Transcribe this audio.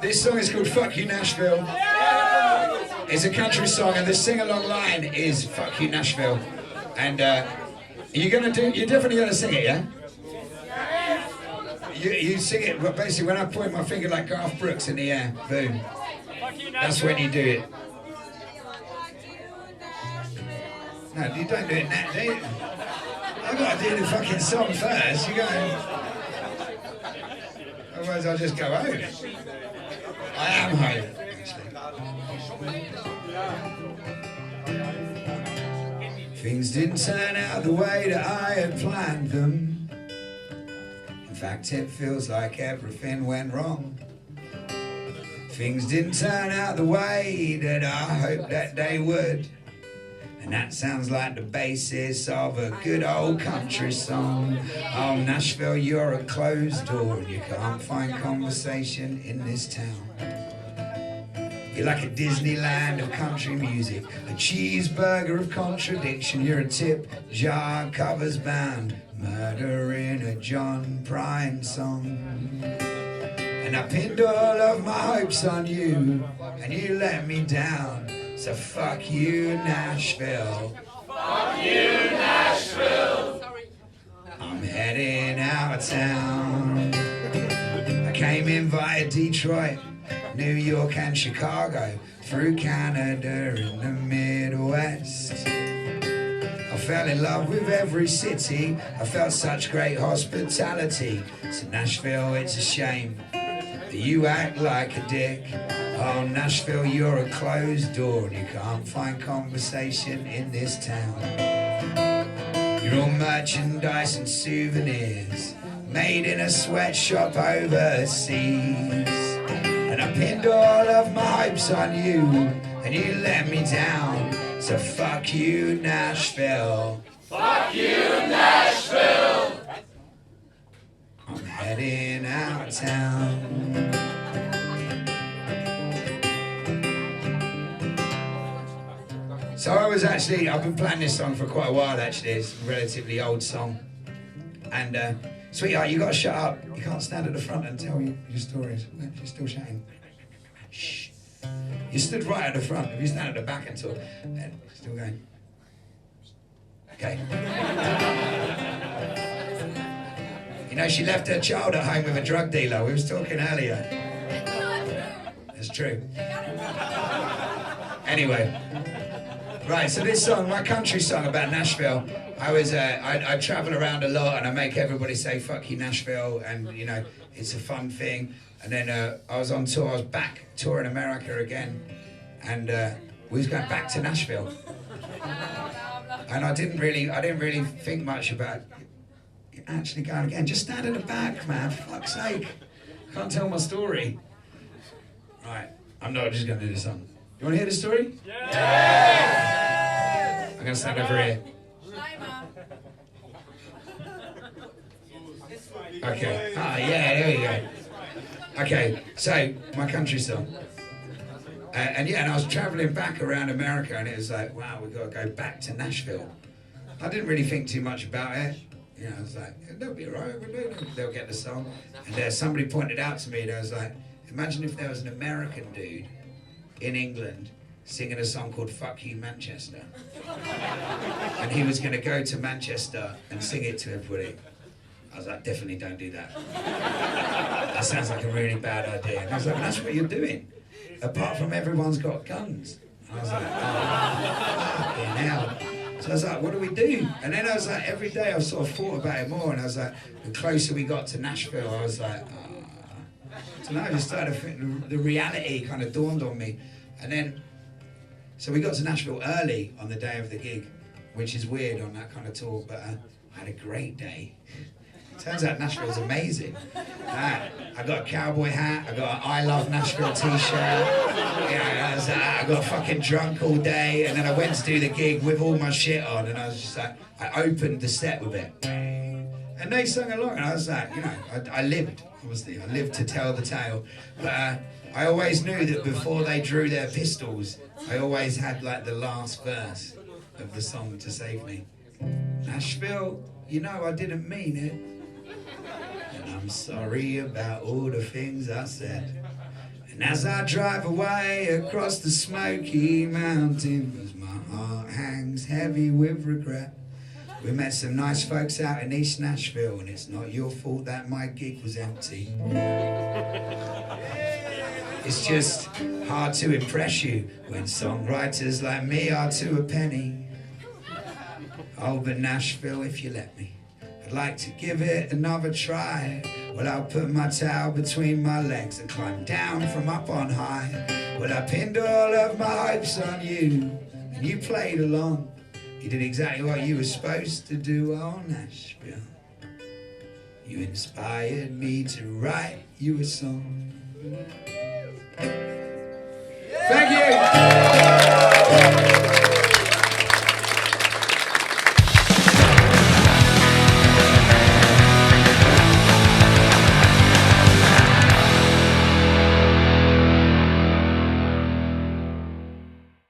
This song is called Fuck You Nashville. It's a country song and the sing-along line is Fuck You Nashville. And you're definitely gonna sing it, yeah? You sing it, but basically when I point my finger like Garth Brooks in the air, boom. That's when you do it. No, you don't do it now, do you? I've got to do the fucking song first. You go. Otherwise I'll just go home. I am home, actually. Things didn't turn out the way that I had planned them. In fact, it feels like everything went wrong. Things didn't turn out the way that I hoped that they would. And that sounds like the basis of a good old country song. Oh, Nashville, you're a closed door and you can't find conversation in this town. You're like a Disneyland of country music, a cheeseburger of contradiction. You're a tip jar covers band, murder in a John Prine song. And I pinned all of my hopes on you, and you let me down. So fuck you, Nashville. Fuck you, Nashville. I'm heading out of town. I came in via Detroit, New York and Chicago, through Canada in the Midwest. I fell in love with every city. I felt such great hospitality. So Nashville, it's a shame that you act like a dick. Oh, Nashville, you're a closed door and you can't find conversation in this town. You're all merchandise and souvenirs made in a sweatshop overseas. And I pinned all of my hopes on you and you let me down. So fuck you, Nashville. Fuck you, Nashville. I'm heading out of town. So I've been planning this song for quite a while actually. It's a relatively old song. And sweetheart, you gotta shut up. You can't stand at the front and tell your stories. You're still shouting. Shh. You stood right at the front. If you stand at the back and talk, and still going. Okay. You know, she left her child at home with a drug dealer. We was talking earlier. That's true. Anyway. Right, so this song, my country song about Nashville, I travel around a lot and I make everybody say, fuck you, Nashville, and, you know, it's a fun thing. And then I was on tour, I was back touring America again, and we was going back to Nashville. And I didn't really think much about actually going again. Just stand in the back, man, for fuck's sake. I can't tell my story. Right, I'm not just going to do the song. You want to hear the story? Yeah! I'm going to stand over here. Okay. Ah, yeah, there we go. Okay, so my country song. And I was traveling back around America and it was like, wow, we've got to go back to Nashville. I didn't really think too much about it. You know, I was like, they'll be all right, they'll get the song. And somebody pointed out to me, and I was like, imagine if there was an American dude in England singing a song called Fuck You Manchester. And he was going to go to Manchester and sing it to everybody. I was like, definitely don't do that. That sounds like a really bad idea. And I was like, well, that's what you're doing. Apart from everyone's got guns. And I was like, oh, fucking hell. So I was like, what do we do? And then I was like, every day I sort of thought about it more, and I was like, the closer we got to Nashville, I was like, so now I just started to think, the reality kind of dawned on me. And then, so we got to Nashville early on the day of the gig, which is weird on that kind of tour, but I had a great day. Turns out Nashville's amazing. I got a cowboy hat, I got an I Love Nashville t-shirt, I got fucking drunk all day, and then I went to do the gig with all my shit on, and I was just like, I opened the set with it. And they sung along, and I was like, you know, I lived, obviously, I lived to tell the tale. But I always knew that before they drew their pistols, I always had like the last verse of the song to save me. Nashville, you know I didn't mean it. And I'm sorry about all the things I said. And And as I drive away across the Smoky Mountains, my heart hangs heavy with regret. We met some nice folks out in East Nashville, and it's not your fault that my gig was empty. It's just hard to impress you when songwriters like me are to a penny. Oh, but Nashville, if you let me, I'd like to give it another try. Well, I'll put my towel between my legs and climb down from up on high. Well, I pinned all of my hopes on you, and you played along. You did exactly what you were supposed to do, oh Nashville. You inspired me to write you a song. Thank you.